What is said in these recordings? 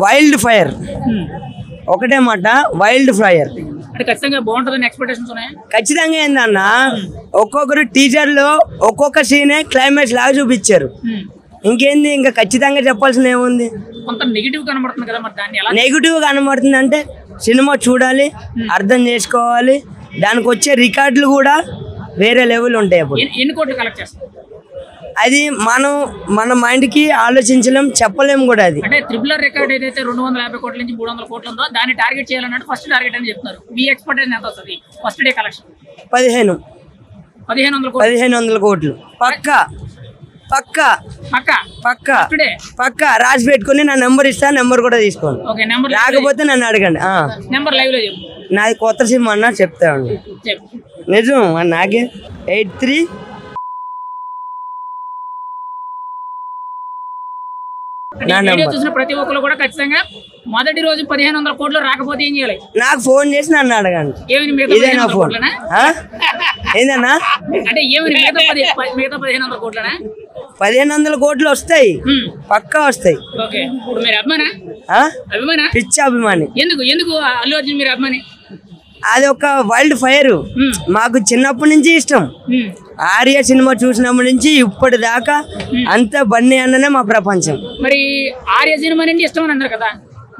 Wild fire ఒకటే మాట, wild fire. ఖచ్చితంగా ఏందన్నా, ఒక్కొక్కరు టీజర్లో ఒక్కొక్క సీనే క్లైమాక్స్ లాగా చూపించారు. ఇంకేంది, ఇంకా ఖచ్చితంగా చెప్పాల్సిన ఏముంది? నెగిటివ్ కనబడుతుంది అంటే సినిమా చూడాలి, అర్థం చేసుకోవాలి. దానికి వచ్చే రికార్డులు కూడా వేరే లెవెల్ ఉంటాయి. అప్పుడు అది మన మైండ్ కి ఆలోచించలేం, చెప్పలేము కూడా. అది అంటే త్రిబులర్ రికార్డ్ ఏదైతే 250 కోట్ల నుంచి 300 కోట్లు ఉందో దాన్ని టార్గెట్ చేయాలన్నట్టు ఫస్ట్ టార్గెట్ అని చెప్తున్నారు. మీ ఎక్స్పెక్టేషన్ ఎంత వస్తుంది ఫస్ట్ డే కలెక్షన్? 1500 కోట్లు పక్కా పక్కా పక్కా పక్కా పక్కా రాసి పెట్టుకుని నా నెంబర్ ఇస్తా, నెంబర్ కూడా తీసుకోండి. లేకపోతే నన్ను అడగండి. నాది కొత్త సిమ్ అన్నా చెప్తాను, నిజం. నాకే 83 చూసిన ప్రతి ఒక్కరు కూడా ఖచ్చితంగా మొదటి రోజు 1500 కోట్లు రాకపోతే ఏం చేయాలి? నాకు ఫోన్ చేసి నన్ను అడగండి. ఇదే నా ఫోన్. ఏందన్నా అంటే ఏమని మిగతా 1500 కోట్లనా? 1500 కోట్లు వస్తాయి, పక్కా వస్తాయి. ఇప్పుడు మీరు అభిమానా? పిచ్చి అభిమాని. ఎందుకు అల్లు అర్జున్ మీరు అభిమాని? అది ఒక వైల్డ్ ఫైర్. మాకు చిన్నప్పటి నుంచి ఇష్టం. ఆర్య సినిమా చూసినప్పటి నుంచి ఇప్పటి దాకా అంత బన్నీ అన్ననే మా ప్రపంచం. మరి ఆర్య సినిమా నుండి ఇష్టం అని అన్నారు కదా,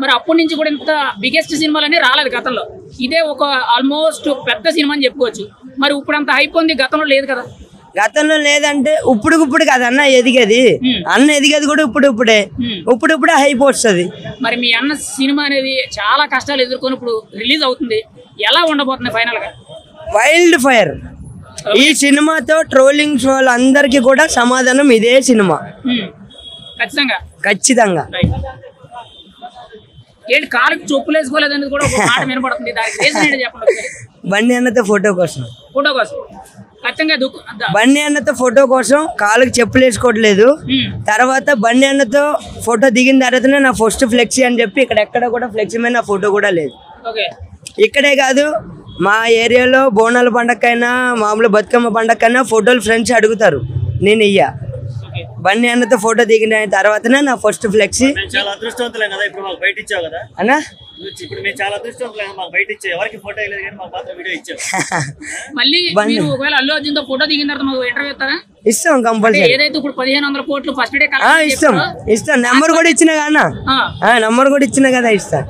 మరి అప్పటి నుంచి కూడా ఇంత బిగ్గెస్ట్ సినిమాలన్నీ రాలేదు గతంలో. ఇదే ఒక ఆల్మోస్ట్ పెద్ద సినిమా అని చెప్పుకోవచ్చు. మరి ఇప్పుడు అంత హైప్ ఉంది, గతంలో లేదు కదా. గతంలో లేదంటే ఇప్పుడు కదా అన్న ఎదిగేది. అన్న ఎదిగేది కూడా ఇప్పుడే హైప్ వస్తుంది. మరి మీ అన్న సినిమా అనేది చాలా కష్టాలు ఎదుర్కొని ఇప్పుడు రిలీజ్ అవుతుంది, ఎలా ఉండబోతుంది ఫైనల్ గా? Wild fire. ఈ సినిమాతో ట్రోలింగ్స్ వాళ్ళందరికీ కూడా సమాధానం ఇదే సినిమా. ఖచ్చితంగా. ఏంటి కాళ్ళకి చెప్పులు వేసుకోలేదనేది కూడా ఒక మాట వినపడుతుంది. చెప్పండి. బండి అన్నతో ఫోటో కోసం బండి అన్నతో ఫోటో కోసం కాళ్ళకి చెప్పులు వేసుకోవట్లేదు. తర్వాత బండి అన్నతో ఫోటో దిగిన తర్వాతనే నా ఫస్ట్ ఫ్లెక్సీ అని చెప్పి ఇక్కడ ఎక్కడ కూడా ఫ్లెక్సీ మీద నా ఫోటో కూడా లేదు. ఇక్కడే కాదు, మా ఏరియాలో బోనాల పండగకైనా మామూలు బతుకమ్మ పండగకైనా ఫోటోలు ఫ్రెండ్స్ అడుగుతారు, నేను ఇయ్యా. బండి అన్నతో ఫోటో దిగిన తర్వాతనే నా ఫస్ట్ ఫ్లెక్సీ. చాలా అదృష్టవంతులే కదా, ఇప్పుడు మాకు బయట ఇచ్చావు కదా అన్నా. ఇప్పుడు మేము చాలా అదృష్టవంతులే, మాకు బయట ఇచ్చావు. ఎవరికి ఫోటో ఇవ్వలేదు కానీ మాకు మాత్రం వీడియో ఇచ్చావు. మళ్ళీ మీరు ఒకవేళ అల్లు అర్జున్ తో ఫోటో దిగిన తర్వాత మాకు ఇంటర్వ్యూ ఇస్తారా? ఇస్తాం కంపల్సరీ. ఏదైతే ఇప్పుడు 1500 కోట్లు ఫస్ట్ డే ఇస్తాం. నెంబర్ కూడా ఇచ్చిన కదా, నెంబర్ కూడా ఇచ్చిన కదా, ఇస్తాం.